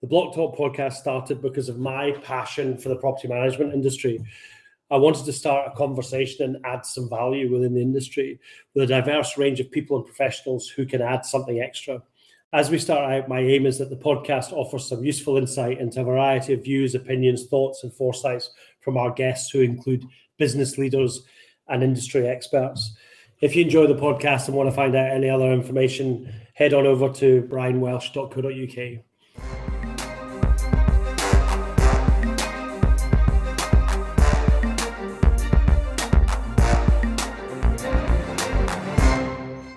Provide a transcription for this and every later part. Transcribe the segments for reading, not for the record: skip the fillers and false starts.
The Blocktalk Podcast started because of my passion for the property management industry. I wanted to start a conversation and add some value within the industry with a diverse range of people and professionals who can add something extra. As we start out, my aim is that the podcast offers some useful insight into a variety of views, opinions, thoughts, and foresights from our guests, who include business leaders and industry experts. If you enjoy the podcast and want to find out any other information, head on over to brianwelsh.co.uk.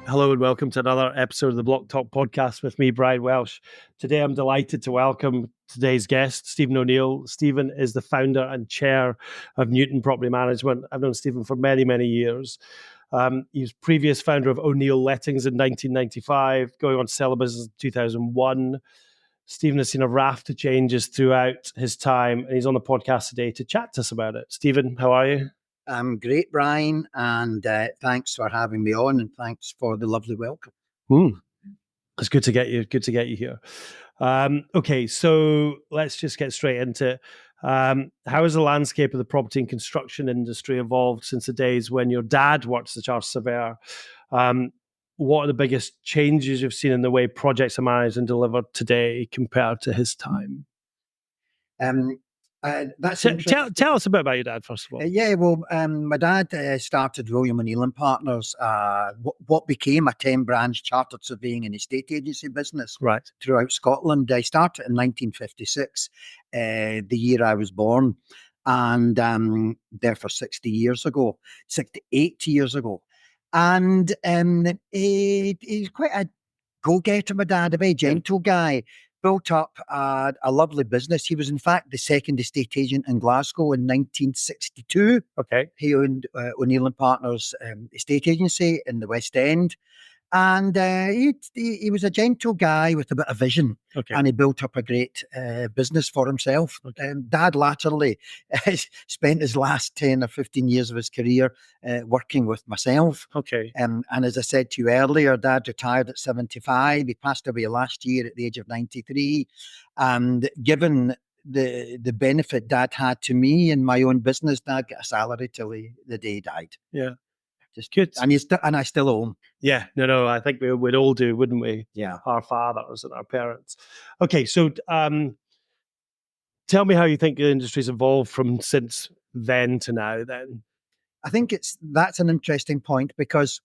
Hello and welcome to another episode of the Blocktalk Podcast with me, Brian Welsh. Today I'm delighted to welcome today's guest, Stephen O'Neill. Stephen is the founder and chair of Newton Property Management. I've known Stephen for many, many years. He was previous founder of O'Neill Lettings in 1995, going on to sell a business in 2001. Stephen has seen a raft of changes throughout his time, and he's on the podcast today to chat to us about it. Stephen, how are you? I'm great, Brian, and thanks for having me on, and thanks for the lovely welcome. It's good to get you. Good to get you here. Okay, so let's just get straight into it. How has the landscape of the property and construction industry evolved since the days when your dad worked as a chartered surveyor? What are the biggest changes you've seen in the way projects are managed and delivered today compared to his time? That's tell us a bit about your dad, first of all. My dad started William O'Neill and Partners, what became a 10-branch chartered surveying and estate agency business throughout Scotland. I started in 1956, the year I was born, and there for 68 years ago. And he's quite a go-getter, my dad, a very gentle guy. Built up a lovely business. He was, in fact, the second estate agent in Glasgow in 1962. Okay. He owned O'Neill and Partners estate agency in the West End. And he was a gentle guy with a bit of vision. Okay. And he built up a great business for himself. Okay. Dad latterly spent his last 10 or 15 years of his career working with myself. Okay. And as I said to you earlier, Dad retired at 75. He passed away last year at the age of 93. And given the benefit Dad had to me in my own business, Dad got a salary till the day he died. Yeah. Just good. And I still owe him. Yeah, no, I think we would all do, wouldn't we? Yeah. Our fathers and our parents. Okay, so tell me how you think the industry's evolved from since then to now then. I think that's an interesting point because,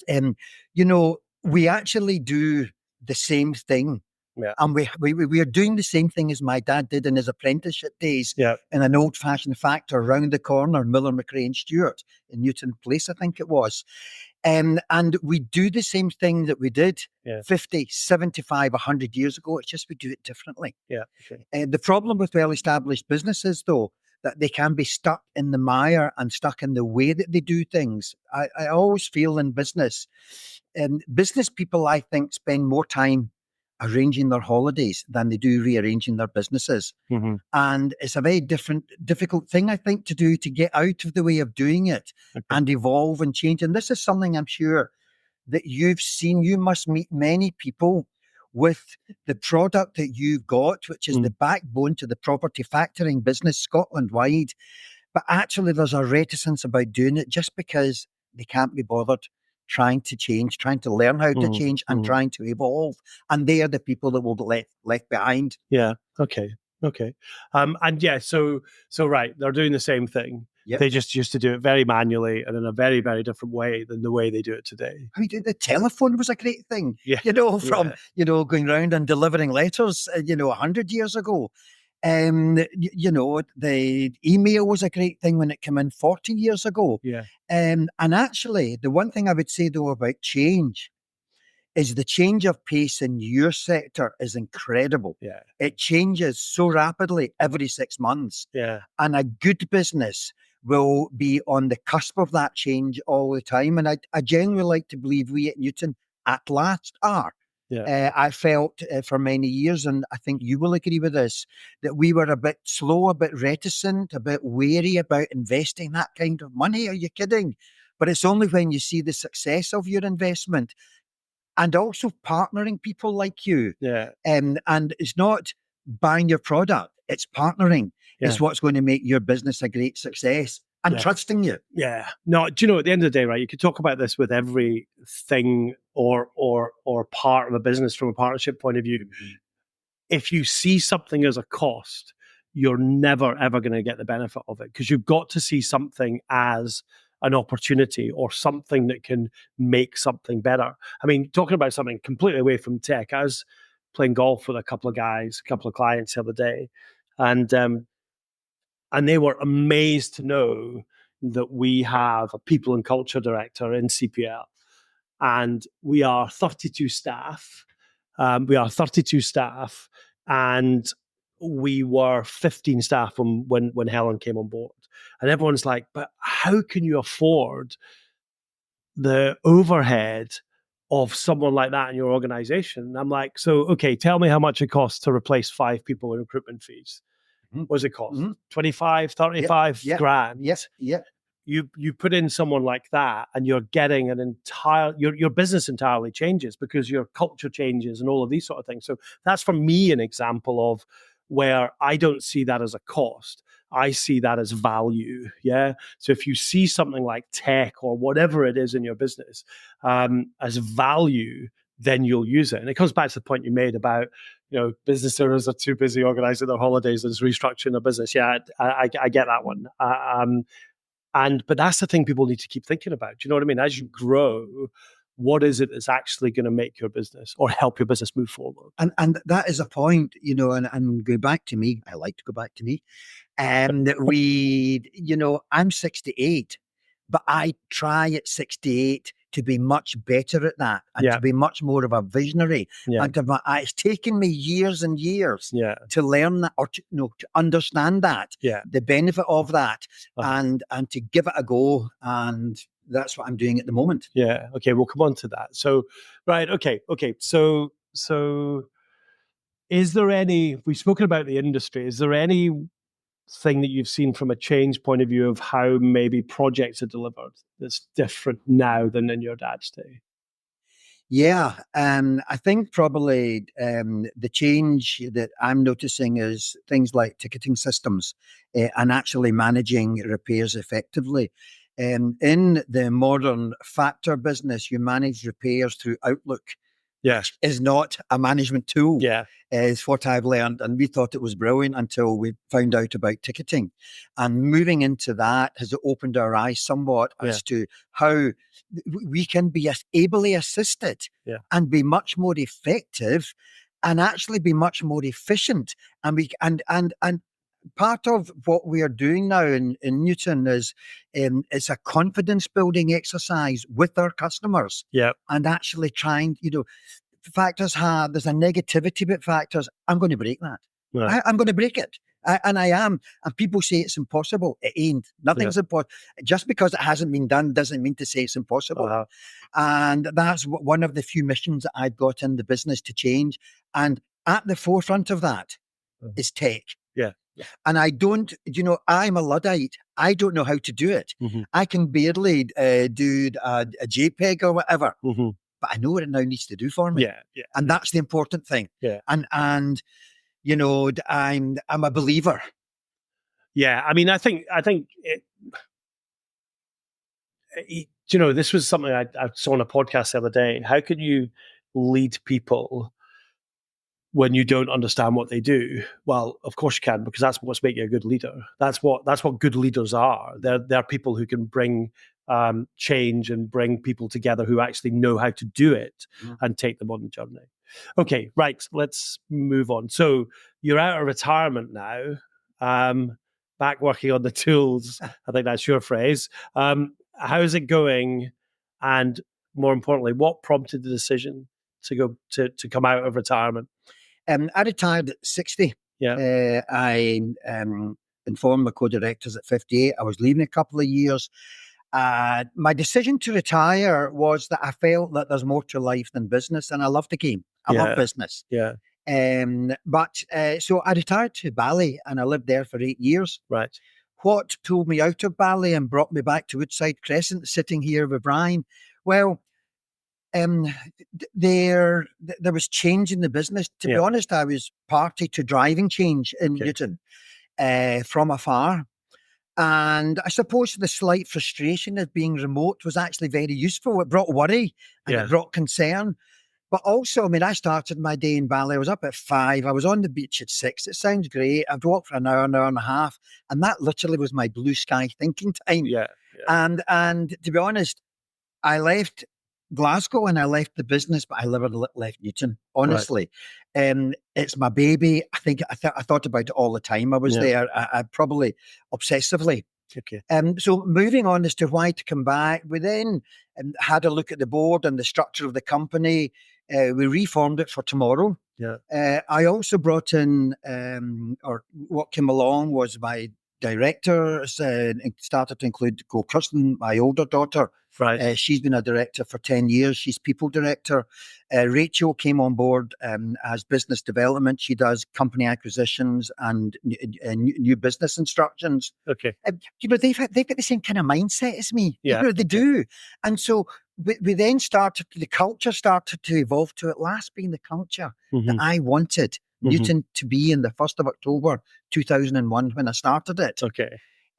we actually do the same thing. Yeah. And we are doing the same thing as my dad did in his apprenticeship days in an old-fashioned factory around the corner, Miller, McRae and Stewart in Newton Place, I think it was. And we do the same thing that we did 50, 75, 100 years ago. It's just we do it differently. Yeah. Okay. The problem with well-established businesses, though, that they can be stuck in the mire and stuck in the way that they do things. I always feel in business people, I think, spend more time arranging their holidays than they do rearranging their businesses. Mm-hmm. And it's a very difficult thing, I think, to do, to get out of the way of doing it and evolve and change. And this is something I'm sure that you've seen. You must meet many people with the product that you've got, which is the backbone to the property factoring business Scotland-wide. But actually there's a reticence about doing it just because they can't be bothered trying to change, trying to learn how to change and trying to evolve. And they are the people that will be left behind. Yeah. Okay. So right, they're doing the same thing. Yep. They just used to do it very manually and in a very, very different way than the way they do it today. I mean, the telephone was a great thing, going around and delivering letters, 100 years ago. The email was a great thing when it came in 40 years ago. Yeah. And actually, the one thing I would say, though, about change is the change of pace in your sector is incredible. Yeah. It changes so rapidly every 6 months. Yeah. And a good business will be on the cusp of that change all the time. And I genuinely like to believe we at Newton at last are. Yeah. I felt for many years, and I think you will agree with this, that we were a bit slow, a bit reticent, a bit wary about investing that kind of money. Are you kidding? But it's only when you see the success of your investment and also partnering people like you. Yeah. And it's not buying your product. It's partnering. Yeah. It's what's going to make your business a great success and trusting you. Yeah. No, do you know, at the end of the day, right, you could talk about this with everything or part of a business from a partnership point of view. If you see something as a cost, you're never, ever going to get the benefit of it, because you've got to see something as an opportunity or something that can make something better. I mean, talking about something completely away from tech, I was playing golf with a couple of clients the other day, and they were amazed to know that we have a people and culture director in CPL, and we are 32 staff. And we were 15 staff when Helen came on board. And everyone's like, but how can you afford the overhead of someone like that in your organization? And I'm like, so, okay, tell me how much it costs to replace 5 people in recruitment fees. What does it cost? 25, 35 grand. Yes. Yeah. You put in someone like that, and you're getting an entire, your business entirely changes, because your culture changes and all of these sort of things. So that's, for me, an example of where I don't see that as a cost. I see that as value. Yeah. So if you see something like tech or whatever it is in your business as value, then you'll use it. And it comes back to the point you made about, business owners are too busy organizing their holidays and restructuring their business. Yeah, I get that one. But that's the thing people need to keep thinking about. Do you know what I mean? As you grow, what is it that's actually going to make your business or help your business move forward? And that is a point, and go back to me. I like to go back to me. I'm 68, but I try at 68 to be much better at that, and to be much more of a visionary. And it's taken me years and years to learn that, or to understand that, the benefit of that, and to give it a go. And that's what I'm doing at the moment. Yeah. Okay. We'll come on to that. So, right. Okay. So is there we've spoken about the industry, is there any thing that you've seen from a change point of view of how maybe projects are delivered that's different now than in your dad's day? Yeah, I think probably the change that I'm noticing is things like ticketing systems and actually managing repairs effectively. In the modern factor business, you manage repairs through Outlook. Yes. Is not a management tool. Yeah. Is what I've learned. And we thought it was brilliant until we found out about ticketing. And moving into that has opened our eyes somewhat as to how we can be ably assisted and be much more effective and actually be much more efficient. And part of what we are doing now in Newton is it's a confidence building exercise with our customers. Yeah. And actually trying, factors there's a negativity about factors. I'm going to break that. Right. I'm going to break it. And I am. And people say it's impossible. It ain't. Nothing's impossible. Just because it hasn't been done doesn't mean to say it's impossible. And that's one of the few missions that I've got in the business to change. And at the forefront of that is tech. Yeah. And I don't, I'm a luddite. I don't know how to do it. I can barely do a JPEG or whatever. But I know what it now needs to do for me. Yeah. And that's the important thing. Yeah. And I'm a believer. Yeah. I mean, I think this was something I saw on a podcast the other day. How can you lead people when you don't understand what they do? Well, of course you can, because that's what's making you a good leader. That's what good leaders are. They're people who can bring change and bring people together who actually know how to do it and take them on the journey. Okay, right. Let's move on. So you're out of retirement now, back working on the tools. I think that's your phrase. How's it going? And more importantly, what prompted the decision to come out of retirement? I retired at 60. Yeah. I informed my co-directors at 58. I was leaving a couple of years. My decision to retire was that I felt that there's more to life than business, and I love the game. I love business. Yeah. So I retired to Bali, and I lived there for 8 years. Right. What pulled me out of Bali and brought me back to Woodside Crescent, sitting here with Brian? Well, There was change in the business. To be honest, I was party to driving change in Newton from afar. And I suppose the slight frustration of being remote was actually very useful. It brought worry and it brought concern. But also, I mean, I started my day in Bali. I was up at 5. I was on the beach at 6. It sounds great. I'd walk for an hour and a half. And that literally was my blue sky thinking time. And to be honest, I left Glasgow and I left the business, but I never left Newton, honestly. It's my baby. I think I thought about it all the time. I was there. I probably obsessively. So moving on as to why to come back, we then had a look at the board and the structure of the company. We reformed it for tomorrow. I also brought in, or what came along was my directors, started to include Kirsten, my older daughter. She's been a director for 10 years. She's people director. Rachel came on board as business development. She does company acquisitions and new business instructions. You know, they've got the same kind of mindset as me. You know, they do. And so we then the culture started to evolve to at last being the culture that I wanted Newton to be in the 1st of October 2001 when I started it.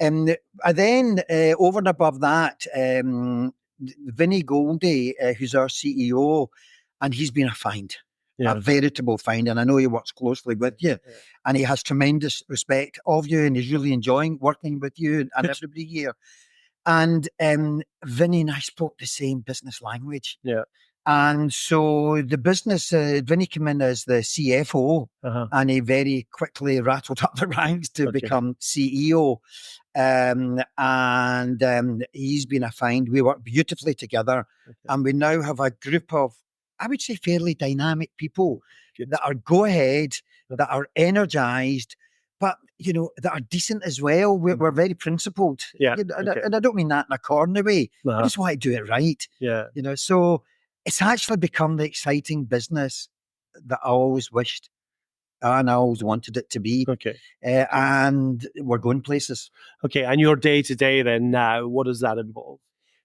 I then, over and above that, Vinnie Goldie, who's our CEO, and he's been a find, a veritable find. And I know he works closely with you, and he has tremendous respect of you, and he's really enjoying working with you and everybody here. And Vinnie and I spoke the same business language. And so the business, Vinnie came in as the CFO, and he very quickly rattled up the ranks to become CEO. And he's been a find. We work beautifully together, and we now have a group of, I would say, fairly dynamic people that are go ahead, that are energized, but you know, that are decent as well. We're very principled, and I don't mean that in a corner way. I just want to do it right. You know, so it's actually become the exciting business that I always wished and I always wanted it to be. And we're going places. And your day-to-day then now, what does that involve?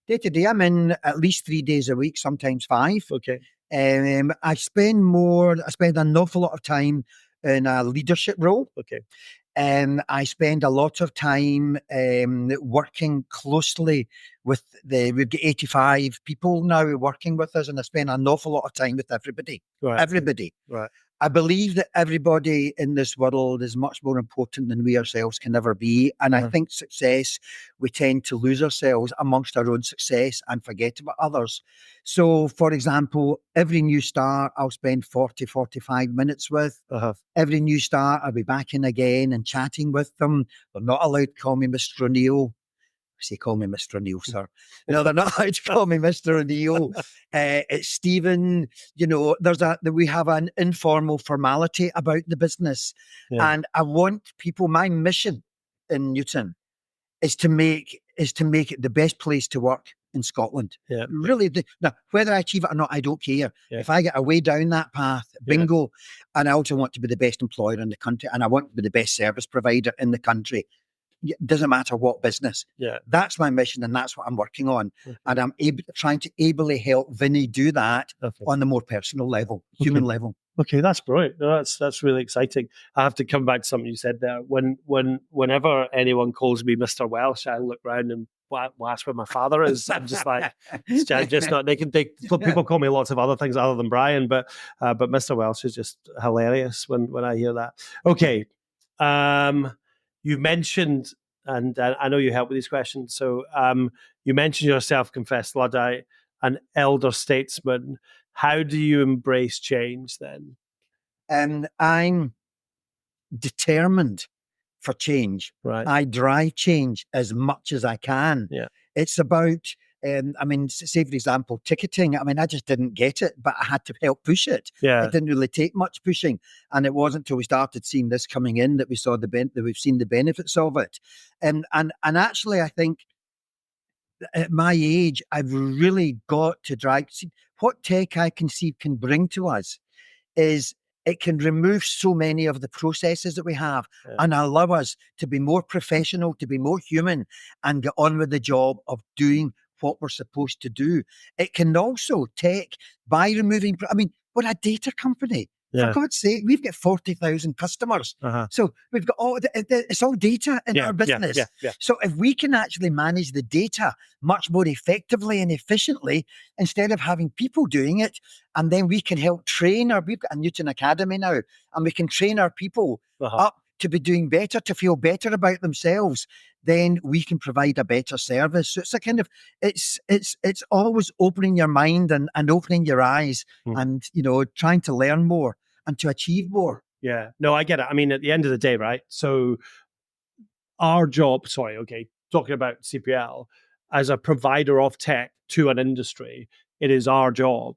Day-to-day, I'm in at least 3 days a week, sometimes 5. I spend an awful lot of time in a leadership role. I spend a lot of time working closely with we've got 85 people now working with us, and I spend an awful lot of time with everybody. Everybody. I believe that everybody in this world is much more important than we ourselves can ever be. And I think success, we tend to lose ourselves amongst our own success and forget about others. So, for example, every new start I'll spend 40, 45 minutes with. Every new start I'll be back in again and chatting with them. They're not allowed to call me Mr. O'Neill. Say, call me Mr. O'Neill, sir. No, they're not allowed to call me Mr. O'Neill. It's Stephen. You know, we have an informal formality about the business. And I want people, my mission in Newton is to make it the best place to work in Scotland. Really, now, whether I achieve it or not, I don't care. If I get away down that path, bingo. And I also want to be the best employer in the country, and I want to be the best service provider in the country. It doesn't matter what business. That's my mission, and that's what I'm working on. And I'm trying to ably help Vinnie do that on the more personal level, human level. That's brilliant. No, that's really exciting. I have to come back to something you said there. Whenever anyone calls me Mr. Welsh, I look around and ask where my father is. I'm just like, just not. People call me lots of other things other than Brian, but Mr. Welsh is just hilarious when I hear that. You mentioned, and I know you help with these questions. So you mentioned you're a self-confessed luddite, an elder statesman. How do you embrace change then? I'm determined for change. I drive change as much as I can. It's about, say for example, ticketing. I just didn't get it, but I had to help push it. It didn't really take much pushing, and it wasn't until we started seeing this coming in that we saw that we've seen the benefits of it. And actually, I think at my age, I've really got to drive. See, what tech I can see can bring to us is it can remove so many of the processes that we have and allow us to be more professional, to be more human, and get on with the job of doing what we're supposed to do. It can also take by removing. I mean, we're a data company. Yeah. For God's sake, we've got 40,000 customers. So we've got it's all data in our business. Yeah. So if we can actually manage the data much more effectively and efficiently, instead of having people doing it, and then we can help train we've got a Newton Academy now, and we can train our people up to be doing better, to feel better about themselves, then we can provide a better service. So it's a kind of, it's always opening your mind and opening your eyes and, trying to learn more and to achieve more. Yeah, no, I get it. I mean, at the end of the day, right? So our job, talking about CPL, as a provider of tech to an industry, it is our job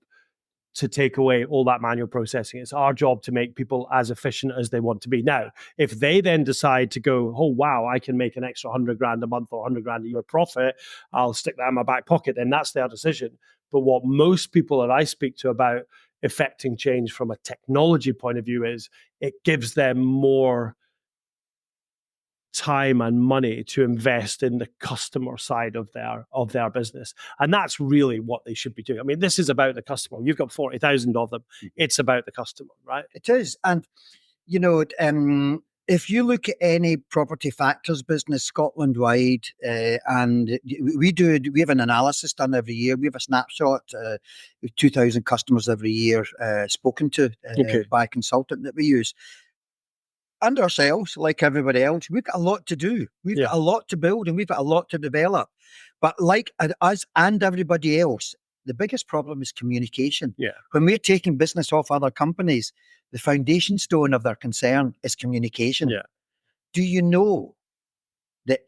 to take away all that manual processing. It's our job to make people as efficient as they want to be. Now, if they then decide to go, oh, wow, I can make an extra 100 grand a month or 100 grand a year profit, I'll stick that in my back pocket, then that's their decision. But what most people that I speak to about effecting change from a technology point of view is it gives them more time and money to invest in the customer side of their business, and that's really what they should be doing. I mean, this is about the customer. You've got 40,000 of them. It's about the customer, right? It is. And if you look at any property factors business Scotland wide, and we have an analysis done every year. We have a snapshot with 2,000 customers every year spoken to by a consultant that we use. And ourselves, like everybody else, we've got a lot to do. We've got a lot to build, and we've got a lot to develop. But like us and everybody else, the biggest problem is communication. Yeah. When we're taking business off other companies, the foundation stone of their concern is communication. Yeah. Do you know that?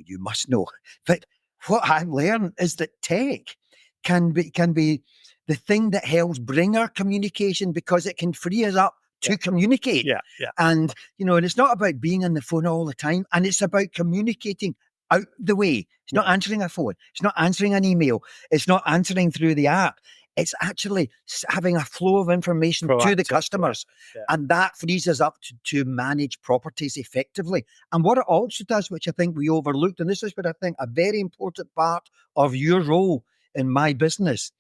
You must know. But what I've learned is that tech can be the thing that helps bring our communication, because it can free us up to communicate. Yeah. And, and it's not about being on the phone all the time, and it's about communicating out the way. It's not answering a phone. It's not answering an email. It's not answering through the app. It's actually having a flow of information to the customers. Yeah. And that frees us up to manage properties effectively. And what it also does, which I think we overlooked, and this is what I think a very important part of your role in my business,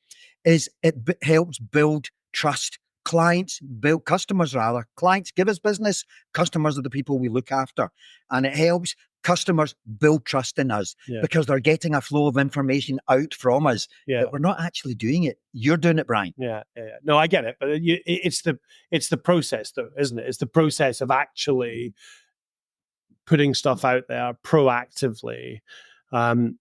is it helps build trust. Customers give us business. Customers are the people we look after. And it helps customers build trust in us because they're getting a flow of information out from us. But we're not actually doing it. You're doing it, Brian. Yeah. No, I get it. But it's the process, though, isn't it? It's the process of actually putting stuff out there proactively, and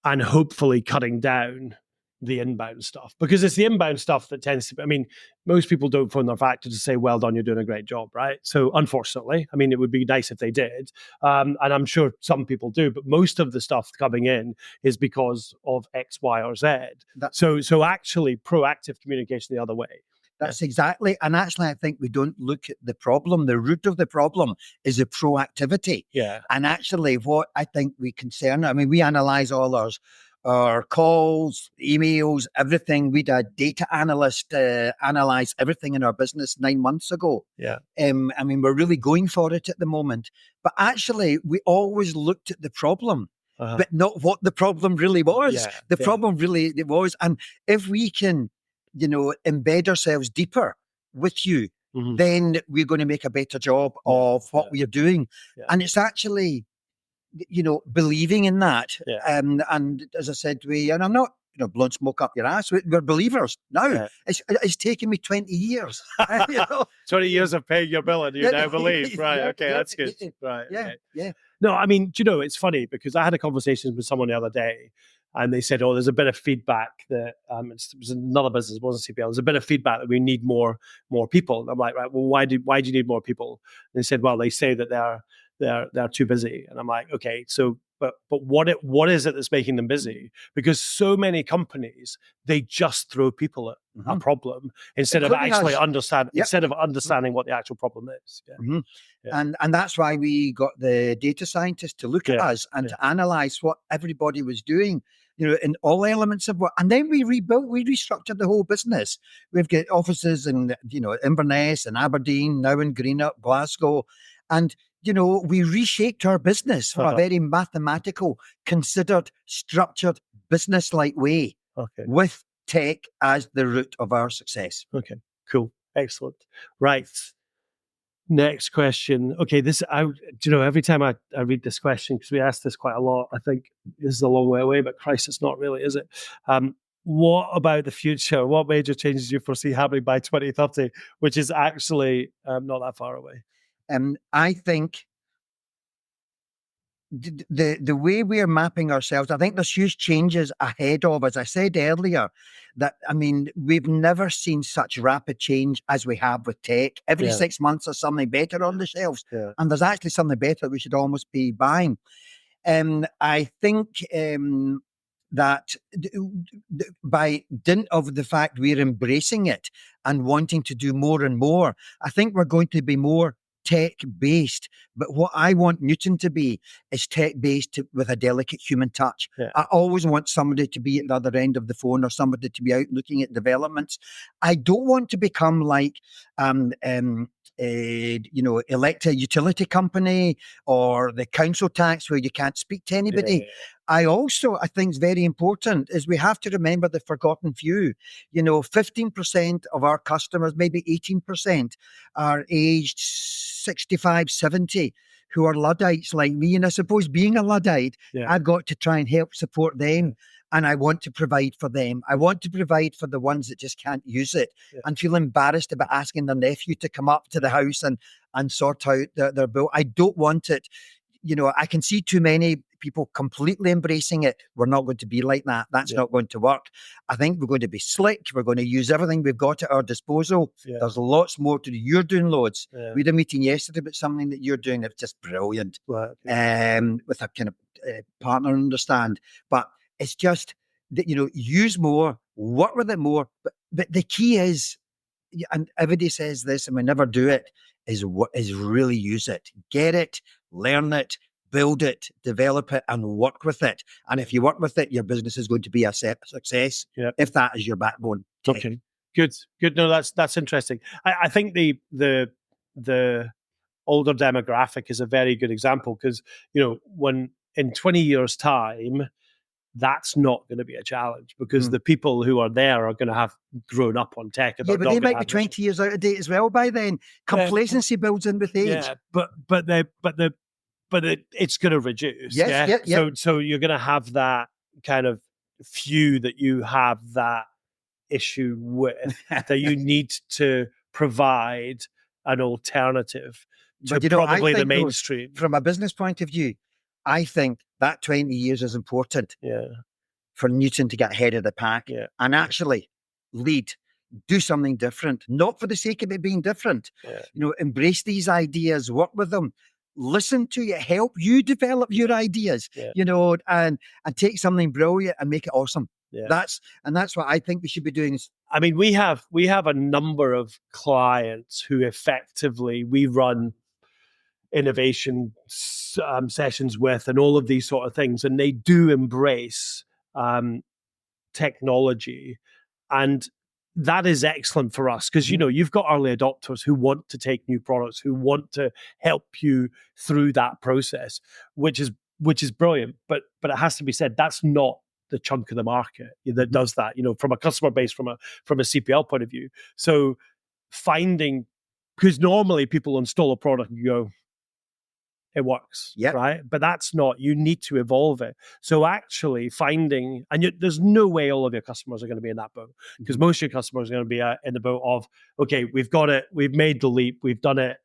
hopefully cutting down the inbound stuff, because it's the inbound stuff that tends to be, I mean, most people don't phone their factor to say, well done, you're doing a great job, right? So unfortunately, I mean, it would be nice if they did. And I'm sure some people do, but most of the stuff coming in is because of X, Y, or Z. So actually proactive communication the other way. That's exactly. And actually, I think we don't look at the problem. The root of the problem is the proactivity. Yeah. And actually what I think we analyze all our calls, emails, everything. We had a data analyst analyze everything in our business 9 months ago. Yeah. We're really going for it at the moment. But actually, we always looked at the problem, but not what the problem really was. The problem really was. And if we can, embed ourselves deeper with you, then we're going to make a better job of what we are doing. Yeah. And it's actually, believing in that. Yeah. And as I said, and I'm not, blowing smoke up your ass. We're believers now. Yeah. It's taken me 20 years. 20 years of paying your bill and you now believe. Right. Okay. That's good. Right. Yeah. Okay. Yeah. No, I mean, it's funny because I had a conversation with someone the other day, and they said, there's a bit of feedback that it was another business, it wasn't CPL. There's a bit of feedback that we need more people. And I'm like, right, well, why do you need more people? And they said, well, they say that they're too busy. And I'm like, okay, so but what is it that's making them busy? Because so many companies, they just throw people at a problem instead of actually understanding what the actual problem is. Yeah. Mm-hmm. Yeah. And that's why we got the data scientists to look at us and to analyze what everybody was doing, in all elements of what. And then we restructured the whole business. We've got offices in, Inverness and Aberdeen, now in Greenock, Glasgow. And we reshaped our business for a very mathematical, considered, structured, business-like way Okay. with tech as the root of our success. Okay. Cool. Excellent. Right. Next question. Okay, every time I read this question, because we ask this quite a lot, I think this is a long way away, but Christ, it's not really, is it? What about the future? What major changes do you foresee happening by 2030, which is actually not that far away? I think the way we're mapping ourselves, I think there's huge changes ahead of us. I said earlier that, we've never seen such rapid change as we have with tech. Every 6 months there's something better on the shelves, and there's actually something better we should almost be buying. I think that by dint of the fact we're embracing it and wanting to do more and more, I think we're going to be more tech-based. But what I want Newton to be is tech-based with a delicate human touch. I always want somebody to be at the other end of the phone or somebody to be out looking at developments. I don't want to become like elect a utility company or the council tax where you can't speak to anybody. I think it's very important is we have to remember the forgotten few. 15% of our customers, maybe 18%, are aged 65, 70, who are Luddites like me. And I suppose being a Luddite, I've got to try and help support them. And I want to provide for them. I want to provide for the ones that just can't use it and feel embarrassed about asking their nephew to come up to the house and sort out their bill. I don't want it. I can see too many people completely embracing it. We're not going to be like that. That's not going to work. I think we're going to be slick. We're going to use everything we've got at our disposal. There's lots more to do. You're doing loads. We had a meeting yesterday about something that you're doing that's just brilliant. With a kind of partner, understand. But it's just that, use more, work with it more. But the key is, and everybody says this and we never do it, is really use it. Get it, learn it, build it, develop it, and work with it. And if you work with it, your business is going to be a success if that is your backbone. Okay, good. No, that's interesting. I think the older demographic is a very good example because, when in 20 years' time, that's not going to be a challenge because the people who are there are going to have grown up on tech. But they might be 20 years out of date as well by then. Complacency builds in with age. Yeah, but it's going to reduce. So you're going to have that kind of few that you have that issue with that you need to provide an alternative to probably the mainstream. From a business point of view, I think that 20 years is important for Newton to get ahead of the pack and actually lead, do something different, not for the sake of it being different. Embrace these ideas, work with them, listen to you, help you develop your ideas, and take something brilliant and make it awesome. That's what I think we should be doing. We have a number of clients who effectively we run innovation sessions with and all of these sort of things, and they do embrace technology, and that is excellent for us because you've got early adopters who want to take new products, who want to help you through that process, which is brilliant. But it has to be said that's not the chunk of the market that does that. From a customer base, from a CPL point of view. So finding, because normally people install a product and go, it works, right? But that's not, you need to evolve it. So actually finding, and there's no way all of your customers are going to be in that boat because most of your customers are going to be in the boat of, okay, we've got it, we've made the leap, we've done it,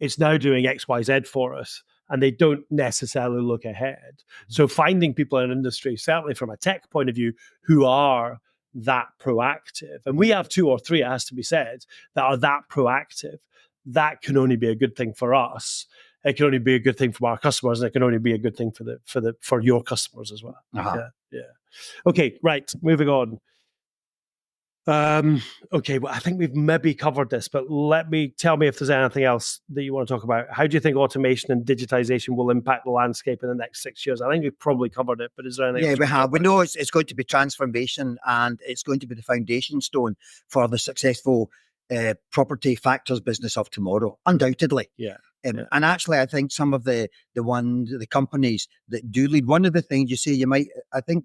it's now doing X, Y, Z for us. And they don't necessarily look ahead. So finding people in an industry, certainly from a tech point of view, who are that proactive, and we have 2 or 3, it has to be said, that are that proactive, that can only be a good thing for us. It can only be a good thing for our customers, and it can only be a good thing for your customers as well. Okay, right. Moving on. Okay, well, I think we've maybe covered this, but tell me if there's anything else that you want to talk about. How do you think automation and digitization will impact the landscape in the next 6 years? I think we've probably covered it, but is there anything else? We have. We know it's going to be transformation, and it's going to be the foundation stone for the successful property factors business of tomorrow, undoubtedly. And actually, I think some of the companies that do lead, one of the things you say, I think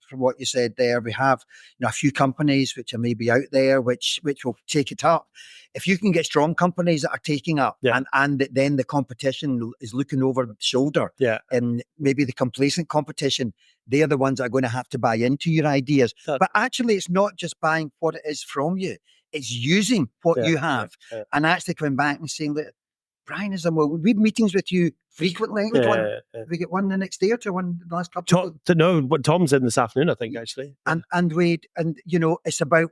from what you said there, we have a few companies which are maybe out there which will take it up. If you can get strong companies that are taking up, and then the competition is looking over the shoulder, and maybe the complacent competition, they're the ones that are going to have to buy into your ideas. But actually, it's not just buying what it is from you; it's using what you have, and actually coming back and saying that, Brian, we have meetings with you frequently. We get one the next day or two, one the last couple. What Tom's in this afternoon, I think, actually. And it's about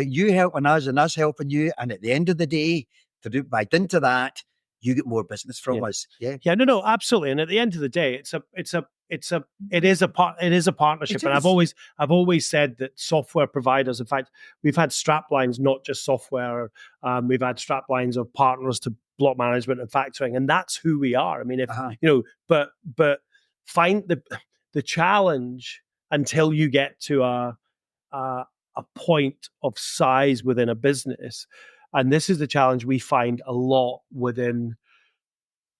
you helping us and us helping you, and at the end of the day, by dint of that, you get more business from us. No, absolutely. And at the end of the day, it is a partnership. And I've always said that software providers, in fact, we've had straplines, not just software. We've had straplines of partners to block management and factoring, and that's who we are. I mean, but find the challenge until you get to a point of size within a business. And this is the challenge we find a lot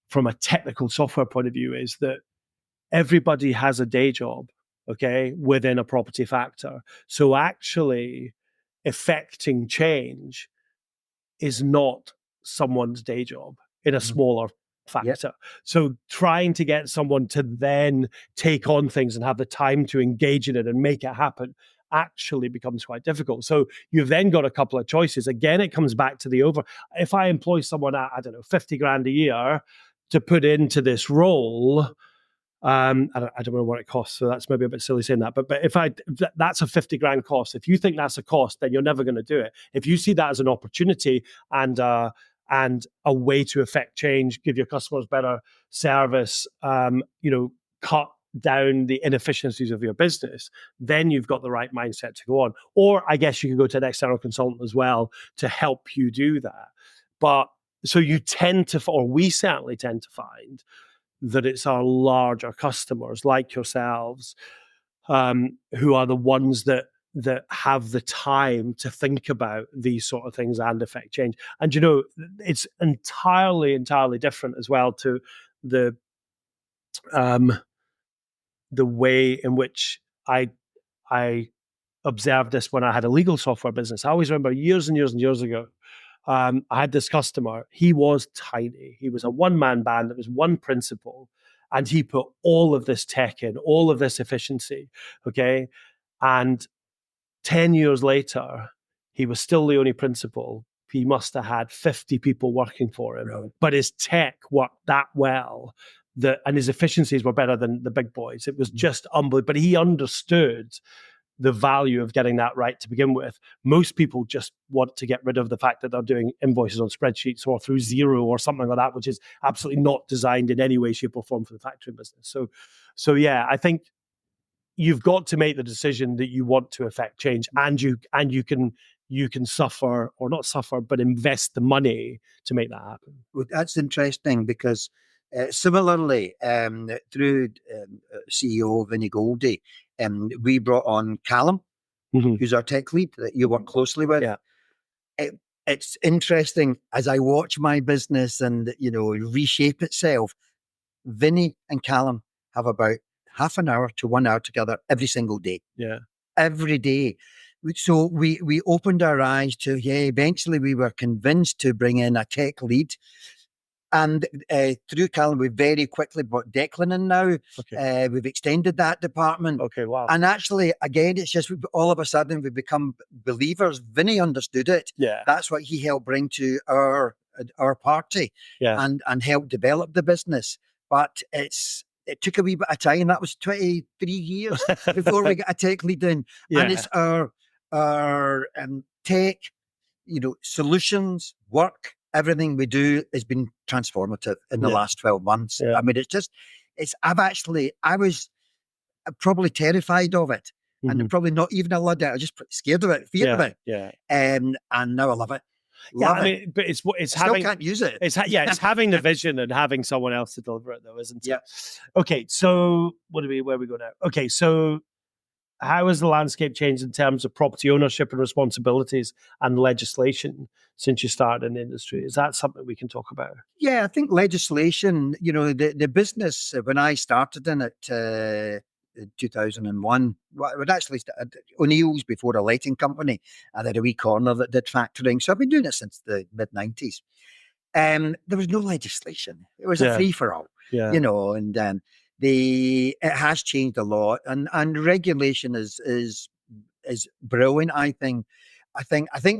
from a technical software point of view, is that everybody has a day job, within a property factor. So actually effecting change is not someone's day job in a smaller factor. So trying to get someone to then take on things and have the time to engage in it and make it happen actually becomes quite difficult. So you've then got a couple of choices. Again, it comes back to if I employ someone at, 50 grand a year to put into this role, I don't know what it costs, so that's maybe a bit silly saying that. But if that's a 50 grand cost. If you think that's a cost, then you're never going to do it. If you see that as an opportunity and a way to affect change, give your customers better service, cut down the inefficiencies of your business, then you've got the right mindset to go on. Or I guess you could go to an external consultant as well to help you do that. But so you we certainly tend to find that it's our larger customers like yourselves who are the ones that have the time to think about these sort of things and affect change. And it's entirely different as well to the way in which I observed this when I had a legal software business. I always remember years and years and years ago, I had this customer. He was tiny. He was a one-man band. There was one principal, and he put all of this tech in, all of this efficiency, And 10 years later, he was still the only principal. He must have had 50 people working for him. Really? But his tech worked that well, and his efficiencies were better than the big boys. It was just unbelievable. But he understood the value of getting that right to begin with. Most people just want to get rid of the fact that they're doing invoices on spreadsheets or through Xero or something like that, which is absolutely not designed in any way, shape, or form for the factoring business. So yeah, I think you've got to make the decision that you want to affect change, and you can suffer, or not suffer, but invest the money to make that happen. Well, that's interesting because similarly, through CEO Vinnie Goldie, we brought on Callum, who's our tech lead that you work closely with. Yeah. It's interesting as I watch my business and reshape itself. Vinnie and Callum have about half an hour to 1 hour together every single day. Yeah, every day. So we opened our eyes to eventually we were convinced to bring in a tech lead. And through Callum, we very quickly brought Declan in now. Okay. We've extended that department. Okay, wow. And actually, again, it's just all of a sudden we become believers. Vinny understood it. Yeah. That's what he helped bring to our party. Yeah. And help develop the business. But it took a wee bit of time. That was 23 years before we got a tech lead in. Yeah. And it's our tech, solutions, work, everything we do has been transformative in the last 12 months. Yeah. I mean, I was probably terrified of it, and probably not even a luddite. I was just scared of it, feared of it. Yeah. And now I love it. But it's having, can't use it. It's having the vision and having someone else to deliver it, though, isn't it? Yeah. Okay, so where we go now? Okay, so how has the landscape changed in terms of property ownership and responsibilities and legislation since you started in the industry? Is that something we can talk about? Yeah, I think legislation, the business, when I started in it, 2001. Well, it was actually O'Neill's before a lighting company, and they had a wee corner that did factoring. So I've been doing it since the mid-90s. There was no legislation. It was a free-for-all, you know, and it has changed a lot, and regulation is brilliant. I think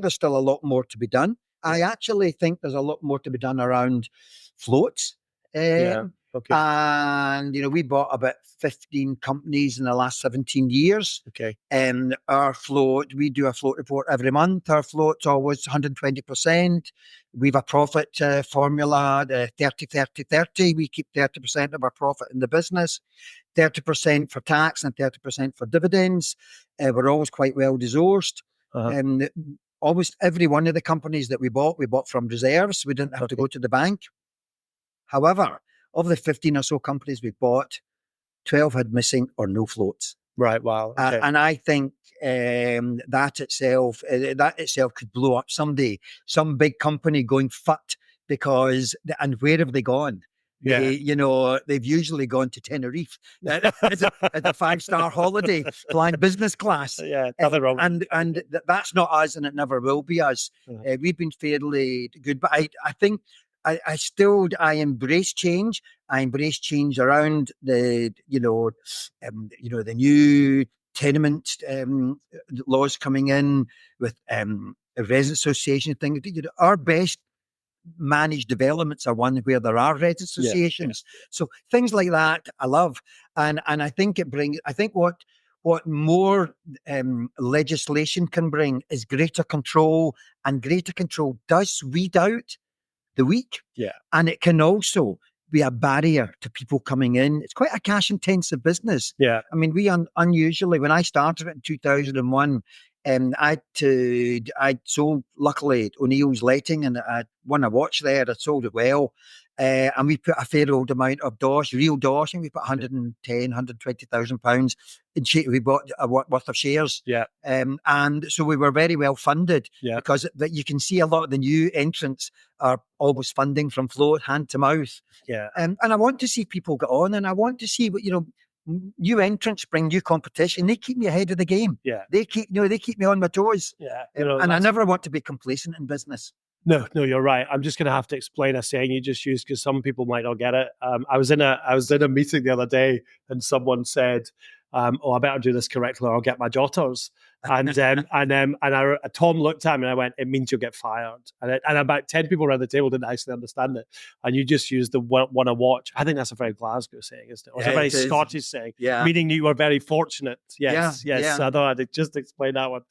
there's still a lot more to be done. I actually think there's a lot more to be done around floats. Okay. And, you know, we bought about 15 companies in the last 17 years. Okay. And our float, we do a float report every month. Our float's always 120%. We've a profit formula, 30-30-30. We keep 30% of our profit in the business, 30% for tax and 30% for dividends. We're always quite well resourced. And almost every one of the companies that we bought from reserves. We didn't have to go to the bank. However, of the 15 or so companies we bought, 12 had missing or no floats. Right. Wow. Okay. And I think that itself could blow up someday. Some big company going fut because, and where have they gone? You know, they've usually gone to Tenerife at a 5-star holiday, flying business class. Yeah, nothing wrong. And that's not us, and it never will be us. We've been fairly good, but I think I embrace change. I embrace change around the the new tenement laws coming in with a resident association thing. Our best managed developments are one where there are resident associations. So things like that I love, and I think what more legislation can bring is greater control, and greater control does weed out the weak. And it can also be a barrier to people coming in. It's quite a cash intensive business. I mean, we unusually, when I started in 2001, I sold, luckily, O'Neill's lighting, and I won a watch there. I sold it well. And we put a fair old amount of real dosh, and we put 110,000, 120,000 pounds in we bought a worth of shares. And so we were very well funded, because that you can see a lot of the new entrants are always funding from float, hand to mouth. And I want to see people get on, and I want to see what, new entrants bring new competition. They keep me ahead of the game. They keep me on my toes. And I never want to be complacent in business. No, you're right. I'm just going to have to explain a saying you just used, because some people might not get it. I was in a meeting the other day, and someone said, I better do this correctly or I'll get my jotters. And Tom looked at me and I went, it means you'll get fired. And about 10 people around the table didn't actually understand it. And you just used the one a watch. I think that's a very Glasgow saying, isn't it? Or it's a very Scottish saying, meaning you were very fortunate. Yes. I thought I'd just explain that one.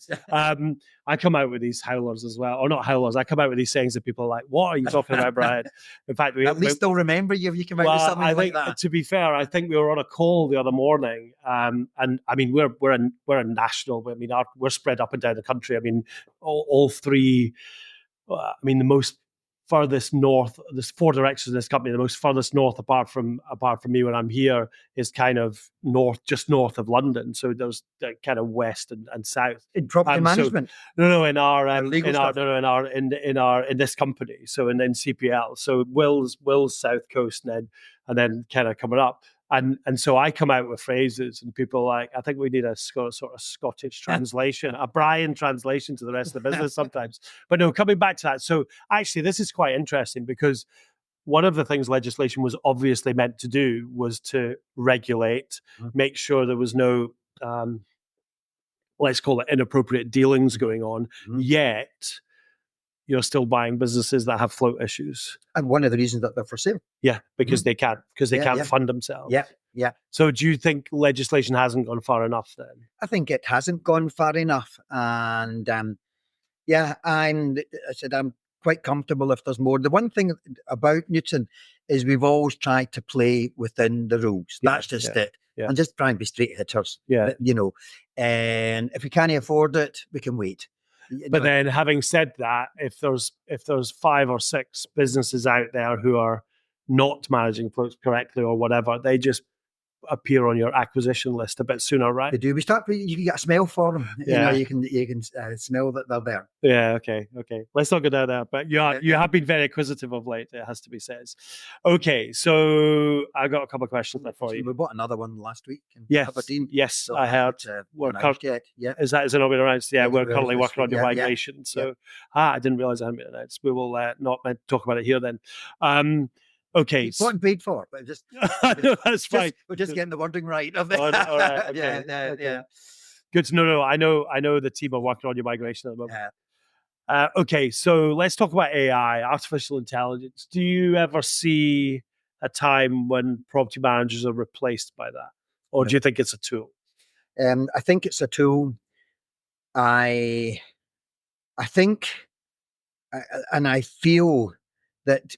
I come out with these howlers as well, or not howlers. I come out with these sayings that people are like, what are you talking about, Brian? In fact, at least they'll remember you if you come out with something like that. To be fair, I think we were on a call the other morning, and I mean, we're a national. I mean, we're spread up and down the country. I mean, all three. I mean, the most furthest north. There's 4 directions in this company. The most furthest north, apart from me when I'm here, is kind of just north of London. So there's kind of west and south in property management. In this company. So in CPL. So Will's south coast, and then kind of coming up. And so I come out with phrases, and people are like, I think we need a sort of Scottish translation, a Brian translation to the rest of the business sometimes. But no, coming back to that. So actually, this is quite interesting, because one of the things legislation was obviously meant to do was to regulate, make sure there was no, let's call it inappropriate dealings going on, yet you're still buying businesses that have float issues. And one of the reasons that they're for sale. Because they can't fund themselves. So do you think legislation hasn't gone far enough then? I think it hasn't gone far enough. And I'm quite comfortable if there's more. The one thing about Newton is we've always tried to play within the rules. That's just it. And just try and be straight hitters. And if we can't afford it, we can wait. But then, having said that, if there's 5 or 6 businesses out there who are not managing floats correctly or whatever, they just appear on your acquisition list a bit sooner, right? They do. You can get a smell for them. Yeah. You can smell that they're there. Yeah. Okay. Let's not go down there. But you have been very acquisitive of late. It has to be said. Okay. So I got a couple of questions there for you. We bought another one last week. Yes. Aberdeen. Yes, So I heard. Yeah. Is it not been announced? Yeah, we're currently working on your yeah, migration. So I didn't realize it hadn't been announced. We will not talk about it here then. Okay. It's not paid for, but that's fine. We're just getting the wording right. All right. Okay. Yeah. Good to know. I know the team are working on your migration at the moment. Yeah. Okay, so let's talk about AI, artificial intelligence. Do you ever see a time when property managers are replaced by that? Or do you think it's a tool? I think it's a tool. I think, and I feel that,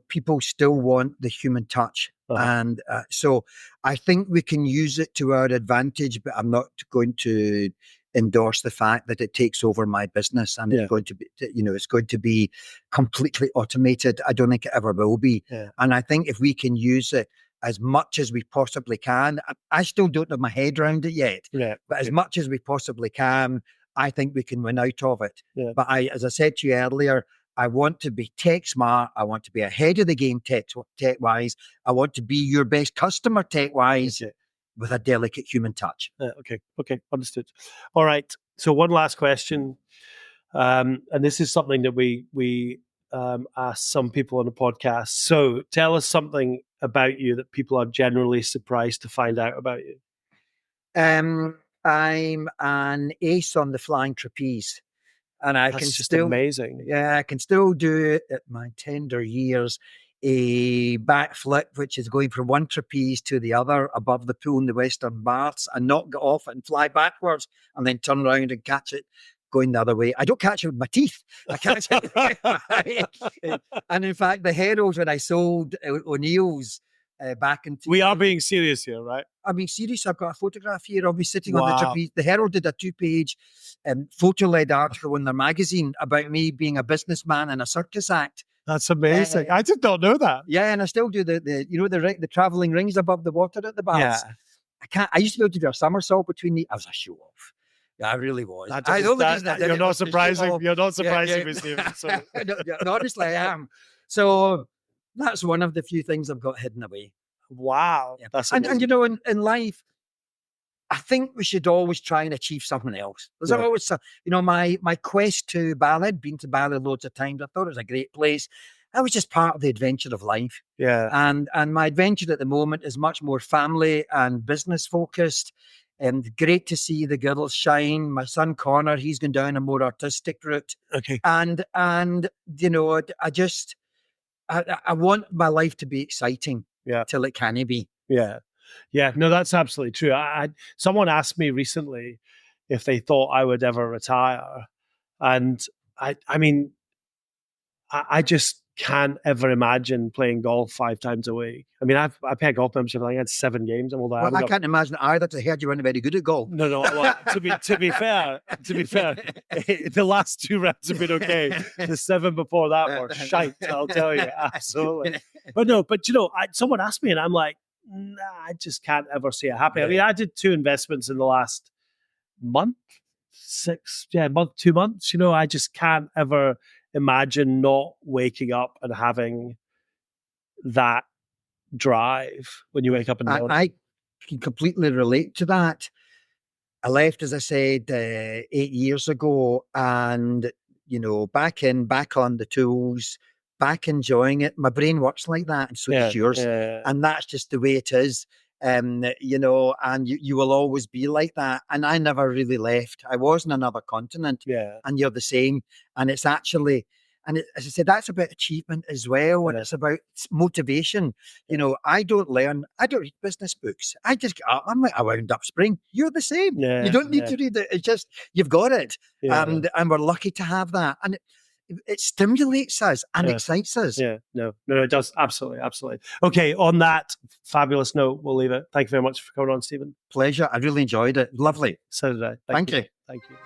people still want the human touch. And so I think we can use it to our advantage, but I'm not going to endorse the fact that it takes over my business and it's going to be, it's going to be completely automated. I don't think it ever will be. Yeah. And I think if we can use it as much as we possibly can, I still don't have my head around it yet, but as much as we possibly can, I think we can win out of it. Yeah. But as I said to you earlier, I want to be tech smart. I want to be ahead of the game tech-wise. I want to be your best customer tech-wise with a delicate human touch. Okay, understood. All right. So one last question, and this is something that we ask some people on the podcast. So tell us something about you that people are generally surprised to find out about you. I'm an ace on the flying trapeze. And I That's can just still amazing. Yeah, I can still do it at my tender years. A backflip, which is going from one trapeze to the other above the pool in the Western Baths, and not get off and fly backwards, and then turn around and catch it going the other way. I don't catch it with my teeth. I catch it. And in fact, the heralds, when I sold O'Neill's back in... We are being serious here, right? I mean, serious. I've got a photograph here of me sitting on the trapeze. The Herald did a 2-page photo-led article in their magazine about me being a businessman and a circus act. That's amazing. I did not know that. Yeah, and I still do the traveling rings above the water at the baths. Yeah. I used to be able to do a somersault between the... I was a show off. Yeah, I really was. You're not surprising. You're not surprising me, Stephen. So. No, honestly, I am. So that's one of the few things I've got hidden away. Wow. Yeah. That's and in life, I think we should always try and achieve something else. There's always, my quest to Bali, I'd been to Bali loads of times. I thought it was a great place. That was just part of the adventure of life. Yeah. And my adventure at the moment is much more family and business focused. And great to see the girls shine. My son Connor, he's gone down a more artistic route. Okay. And I want my life to be exciting. Yeah. Till it can be. Yeah. Yeah. No, that's absolutely true. Someone asked me recently if they thought I would ever retire. And I mean, I just can't ever imagine playing golf 5 times a week. I mean, I pay a golf membership. I had 7 games. I can't imagine either. I heard you weren't very good at golf. No. Well, to be fair, the last 2 rounds have been okay. The 7 before that were shite. I'll tell you, absolutely. But someone asked me, and I'm like, nah, I just can't ever see it happening. I mean, I did 2 investments in the last month, 2 months. I just can't ever imagine not waking up and having that drive when you wake up in the morning. I can completely relate to that. I left, as I said, 8 years ago, and back on the tools, back enjoying it. My brain works like that, and so does yours, and that's just the way it is. And you will always be like that. And I never really left. I was in another continent, and you're the same. And it's actually, as I said, that's about achievement as well, and it's about motivation. I don't read business books. I just get up. I'm like a wound up spring. You're the same. You don't need to read it. It's just you've got it, and we're lucky to have that. And it stimulates us and excites us. Yeah, no, it does. Absolutely. Okay, on that fabulous note, we'll leave it. Thank you very much for coming on, Stephen. Pleasure. I really enjoyed it. Lovely. So did I. Thank you. Thank you.